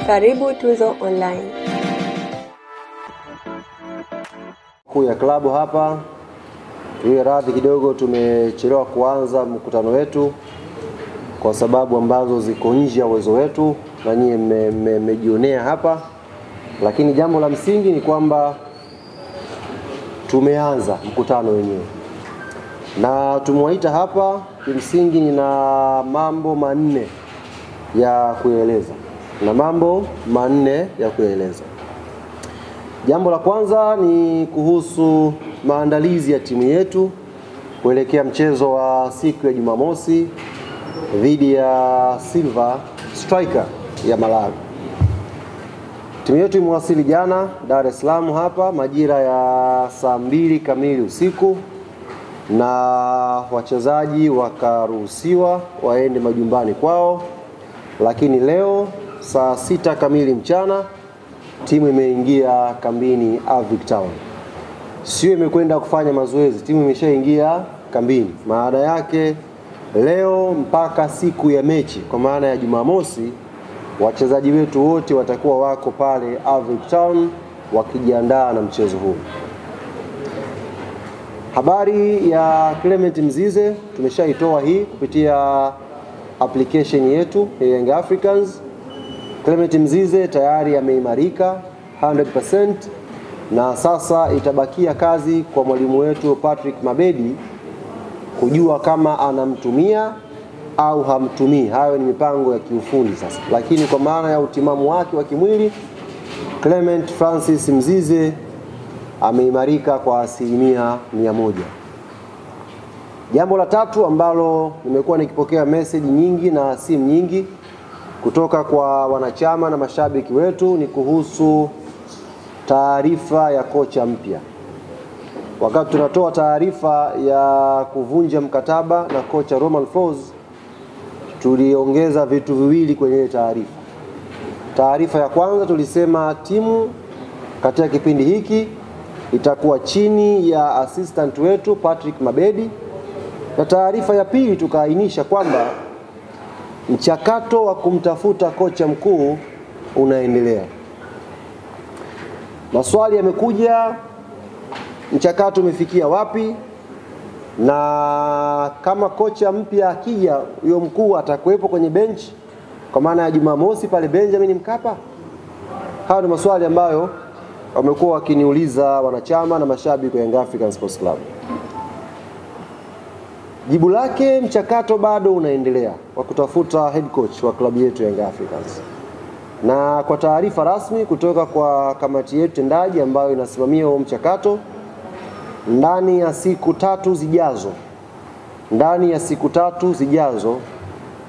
Karibu Tuzo Online. Kuu ya klabu hapa, tuwe radhi kidogo tumechelewa kuanza mkutano wetu kwa sababu ambazo ziko nje ya uwezo wetu na nyinyi mmejionea hapa, lakini jambo la msingi ni kwamba tumeanza mkutano wenyewe. Na tumewaita hapa kimsingi nina mambo manne ya kueleza. Jambo la kwanza ni kuhusu maandalizi ya timu yetu kuelekea mchezo wa siku ya Jumamosi dhidi ya Silver Striker ya Malawi. Timu yetu imewasili jana Dar es Salaam hapa majira ya saa 2 kamili usiku, na wachezaji wakaruhusiwa waende majumbani kwao, lakini leo saa 6 kamili mchana timu imeingia kambini Avic Town. Sio imekwenda kufanya mazoezi, timu imeshaingia kambini. Maana yake leo mpaka siku ya mechi kwa maana ya Jumamosi, wachezaji wetu wote watakuwa wako pale Avic Town wakijiandaa na mchezo huu. Habari ya Clement Mzize tumeshaitoa hii kupitia application yetu ya Young Africans. Clement Mzize tayari ameimarika 100%, na sasa itabakia kazi kwa mwalimu wetu Patrick Mabedi kujua kama anamtumia au hamtumii. Hayo ni mipango ya kiufundi sasa, lakini kwa maana ya utimamu wake wa kimwili, Clement Francis Mzize ameimarika kwa 100%. Jambo la tatu ambalo nimekuwa nikipokea message nyingi na simu nyingi kutoka kwa wanachama na mashabiki wetu ni kuhusu taarifa ya kocha mpya. Wakati tunatoa taarifa ya kuvunja mkataba na kocha Romain Folz, tuliongeza vitu viwili kwenye taarifa. Taarifa ya kwanza tulisema timu katika kipindi hiki itakuwa chini ya assistant wetu Patrick Mabedi, na taarifa ya pili tukaainisha kwamba mchakato wa kumtafuta kocha mkuu unaendelea. Maswali yamekuja, mchakato umefikia wapi, na kama kocha mpya akija huyo mkuu atakuwepo kwenye bench kwa maana ya Jumamosi pale Benjamin Mkapa. Hayo ni maswali ambayo wamekuwa wakiniuliza wanachama na mashabiki wa Young African Sports Club. Jibu lake, mchakato bado unaendelea wa kutafuta head coach wa klabu yetu Young Africans. Na kwa taarifa rasmi kutoka kwa kamati yetu tendaji ambayo inasimamia huo mchakato, ndani ya siku tatu zijazo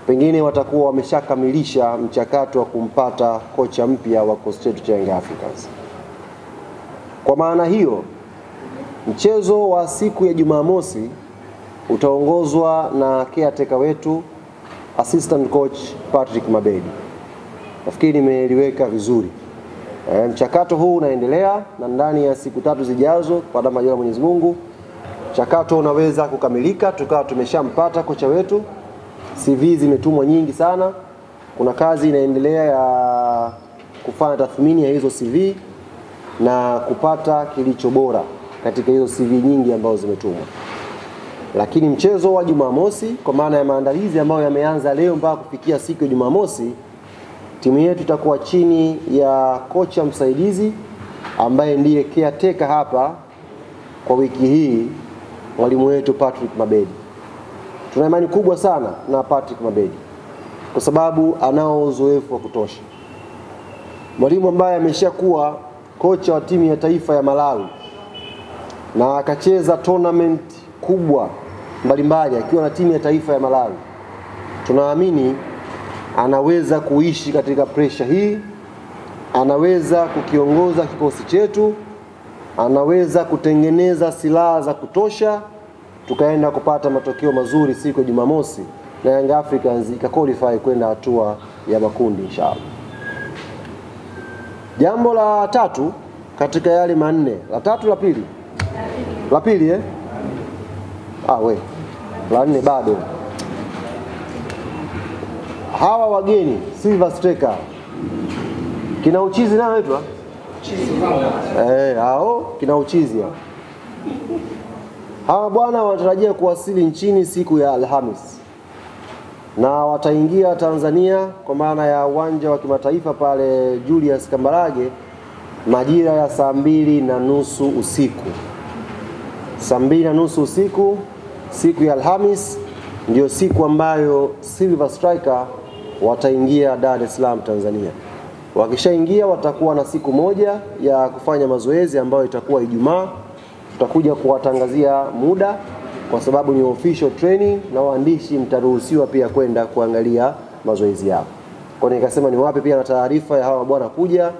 pengine watakuwa wameshakamilisha mchakato wa kumpata kocha mpya wa kikosi chetu cha Young Africans. Kwa maana hiyo, mchezo wa siku ya Jumamosi utaongozwa na caretaker wetu assistant coach Patrick Mabedi. Nafikiri nimeliweka vizuri. Mchakato huu unaendelea, na ndani ya siku 3 zijazo kwa majaliwa ya Mwenyezi Mungu mchakato unaweza kukamilika, tukawa tumeshampata kocha wetu. CV zimetumwa nyingi sana. Kuna kazi inaendelea ya kufanya tathmini ya hizo CV na kupata kilicho bora katika hizo CV nyingi ambazo zimetumwa. Lakini mchezo wa Jumamosi kwa maana ya maandalizi ambayo yameanza leo mpaka kufikia siku ya Jumamosi, timu yetu itakuwa chini ya kocha msaidizi ambaye ndiye caretaker hapa kwa wiki hii, mwalimu wetu Patrick Mabedi. Tuna imani kubwa sana na Patrick Mabedi kwa sababu anao uzoefu wa kutosha. Mwalimu ambaye ameshakuwa kocha wa timu ya taifa ya Malawi na akacheza tournament kubwa mbalimbali akiwa na timu ya taifa ya Malawi. Tunaamini anaweza kuishi katika pressure hii, anaweza kukiongoza kikosi chetu, anaweza kutengeneza silaha za kutosha tukaenda kupata matokeo mazuri siku ya Jumamosi na Young Africans ikaqualify kwenda hatua ya makundi inshallah. Jambo la tatu katika yale manne, la pili la nne bado. Hawa wageni Silver Striker Kina Uchizi nani anaitwa? Hao kina Uchizi hao. Hawa bwana wanatarajia kuwasili nchini siku ya Alhamis. Na wataingia Tanzania kwa maana ya uwanja wa kimataifa pale Julius Kambarage majira ya 2:30 usiku. 2:30 usiku siku ya Alhamis ndio siku ambayo Silver Striker wataingia Dar es Salaam Tanzania. Wakishaingia watakuwa na siku moja ya kufanya mazoezi ambayo itakuwa Ijumaa. Tutakuja kuwatangazia muda kwa sababu ni official training na waandishi mtaruhusiwa pia kwenda kuangalia mazoezi yao. Kwa hiyo nikasema niwape pia na taarifa ya hawa bwana kuja.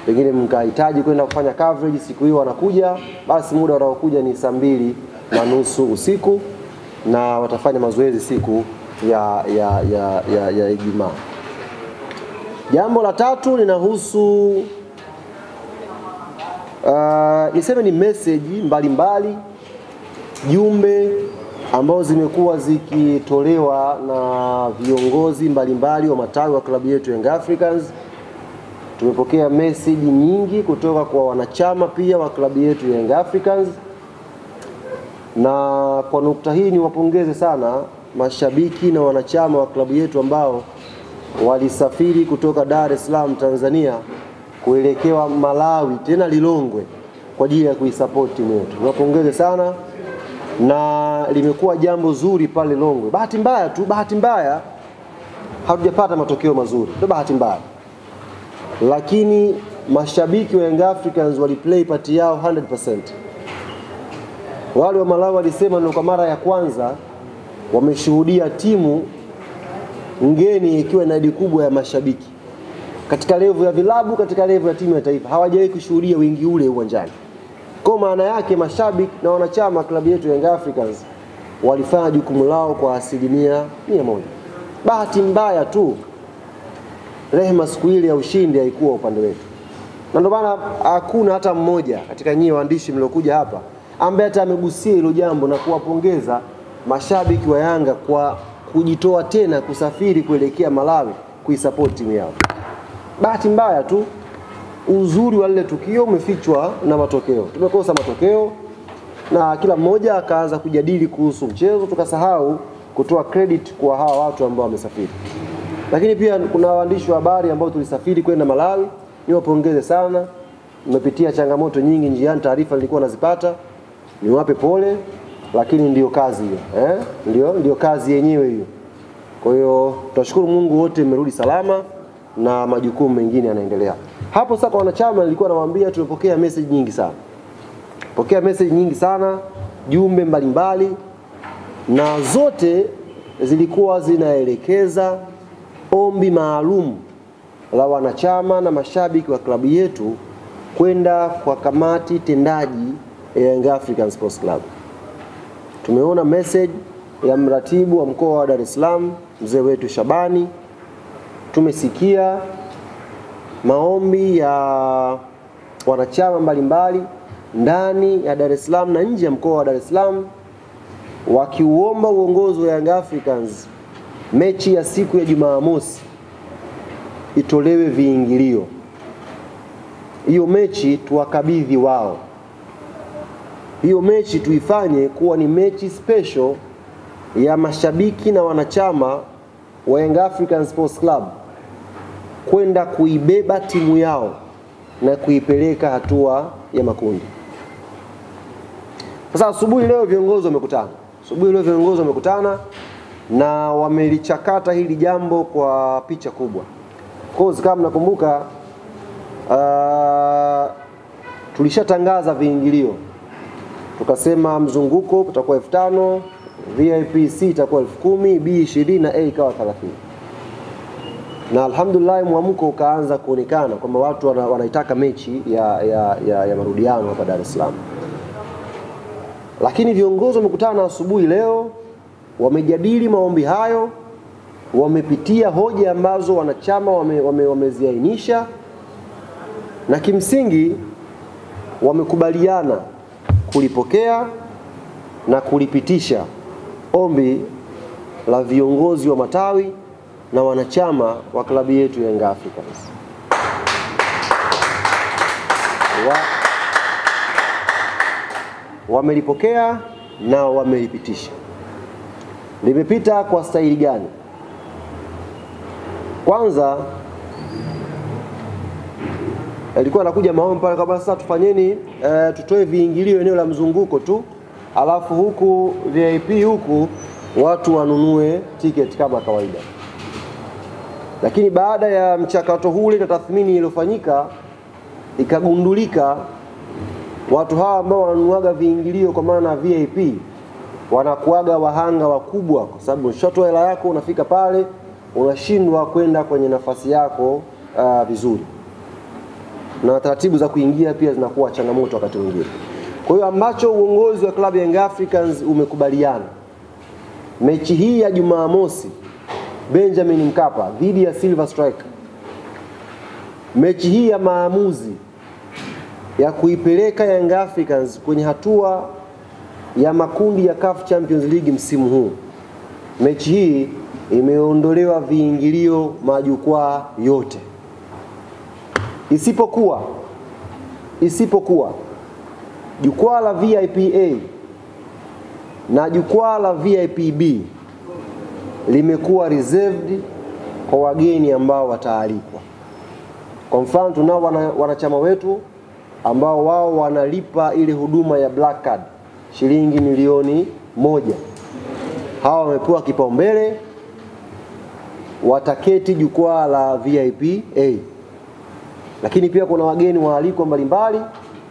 Pengine mkahitaji kwenda kufanya coverage siku hiyo wanakuja, basi muda wanaokuja ni 2:30 usiku na watafanya mazoezi siku ya Ijumaa. Jambo la tatu linahusu niseme ni message mbalimbali, jumbe ambazo zimekuwa zikitolewa na viongozi mbalimbali wa matawi wa klabu yetu Young Africans. Tumepokea message nyingi kutoka kwa wanachama pia wa klabu yetu Young Africans. Na kwa nukta hii niwapongeze sana mashabiki na wanachama wa klabu yetu ambao walisafiri kutoka Dar es Salaam Tanzania kuelekea Malawi tena Lilongwe kwa ajili ya kuisupport timu yetu. Niwapongeze sana na limekuwa jambo zuri pale Lilongwe. Bahati mbaya hatujapata matokeo mazuri. Ndio bahati mbaya. Lakini mashabiki wa Young Africans waliplay part yao 100%. Wale wa Malawi walisema ndio kwa mara ya kwanza wameshuhudia timu ngeni ikiwa na idadi kubwa ya mashabiki. Katika level ya vilabu, katika level ya timu ya taifa, hawajawahi kushuhudia wingi ule uwanjani. Kwa maana yake mashabiki na wanachama klabu yetu Young Africans walifanya jukumu lao kwa 100%. Bahati mbaya tu rehema siku ile ya ushindi haikuwa upande wetu. Na ndio maana hakuna hata mmoja katika nyinyi waandishi mliokuja hapa ambaye hata amegusia hilo jambo na kuwapongeza mashabiki wa Yanga kwa kujitoa tena kusafiri kuelekea Malawi kuisupport timu yao. Bahati mbaya tu uzuri wa lile tukio umefichwa na matokeo. Tumekosa matokeo na kila mmoja akaanza kujadili kuhusu mchezo, tukasahau kutoa credit kwa hawa watu ambao wamesafiri. Lakini pia kuna waandishi wa habari ambao tulisafiri kwenda Malawi, niwapongeze sana. Nimepitia changamoto nyingi njiani, taarifa nilikuwa nazipata. Niwape pole, lakini ndio kazi hiyo. Ndio kazi yenyewe hiyo. Kwa hiyo tunashukuru Mungu wote mmerudi salama na majukumu mengine yanaendelea. Hapo sasa kwa wanachama nilikuwa nawaambia tumepokea message nyingi sana. Jumbe mbalimbali na zote zilikuwa zinaelekeza ombi maalum la wanachama na mashabiki wa klabu yetu kwenda kwa kamati tendaji ya Young African Sports Club. Tumeona message ya mratibu wa mkoa wa Dar es Salaam, mzee wetu Shabani. Tumesikia maombi ya wanachama mbalimbali ndani ya Dar es Salaam na nje ya mkoa wa Dar es Salaam wakiuomba uongozi wa Young Africans mechi ya siku ya Jumamosi itolewe viingilio. Hiyo mechi tuwakabidhi wao. Hiyo mechi tuifanye kuwa ni mechi special ya mashabiki na wanachama wa Young African Sports Club kwenda kuibeba timu yao na kuipeleka hatua ya makundi. Sasa asubuhi leo viongozi wamekutana. Na wamelichakata hili jambo kwa picha kubwa. Kwa kama mnakumbuka tulishatangaza viingilio. Tukasema mzunguko utakuwa 5,000, VIP C itakuwa 10,000, B 20 na A ikawa 30. Na alhamdulillah mwamko ukaanza kuonekana kwamba watu wanaitaka mechi ya marudiano hapa Dar es Salaam. Lakini viongozi wamekutana asubuhi leo, wamejadili maombi hayo, wamepitia hoja ambazo wanachama wameziainisha na kimsingi wamekubaliana kulipokea na kulipitisha ombi la viongozi wa matawi na wanachama wa klabu yetu Young Africans. wamelipokea na wamelipitisha. Limepita kwa staili gani? Kwanza alikuwa anakuja maombi pale kama sasa tufanyeni tutoe viingilio eneo la mzunguko tu, alafu huku VIP huku watu wanunue tiketi kama kawaida. Lakini baada ya mchakato huu na tathmini iliyofanyika, ikagundulika watu hawa ambao wananuaga viingilio kwa maana VIP wanakuaga wahanga wakubwa, kwa sababu ushatoa hela yako unafika pale unashindwa kwenda kwenye nafasi yako vizuri, na taratibu za kuingia pia zinakuwa changamoto wakati mwingine. Kwa hiyo ambacho uongozi wa klabu ya Young Africans umekubaliana, mechi hii ya Jumamosi Benjamin Mkapa dhidi ya Silver Strike, mechi hii ya maamuzi ya kuipeleka Young Africans kwenye hatua ya makundi ya CAF Champions League msimu huu, mechi hii imeondolewa viingilio majukwaa yote, isipokuwa jukwaa la VIP A na jukwaa la VIP B limekuwa reserved kwa wageni ambao wataalikwa. Kwa mfano tunao wanachama wetu ambao wao wanalipa ile huduma ya Black Card shilingi milioni 1. Hawa wamepewa kipaumbele, wataketi jukwaa la VIP A. Lakini pia kuna wageni waalikwa mbalimbali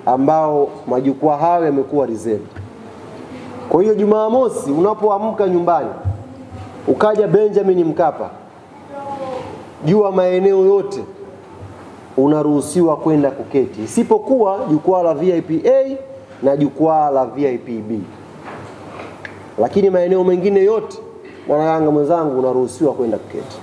ambao majukwaa hayo yamekuwa reserved. Kwa hiyo Jumamosi unapoamka nyumbani ukaja Benjamin Mkapa, jua maeneo yote unaruhusiwa kwenda kuketi, isipokuwa jukwaa la VIP A na jukwaa la VIP B. Lakini maeneo mengine yote, mwana Yanga mwenzangu, unaruhusiwa kwenda kuketi.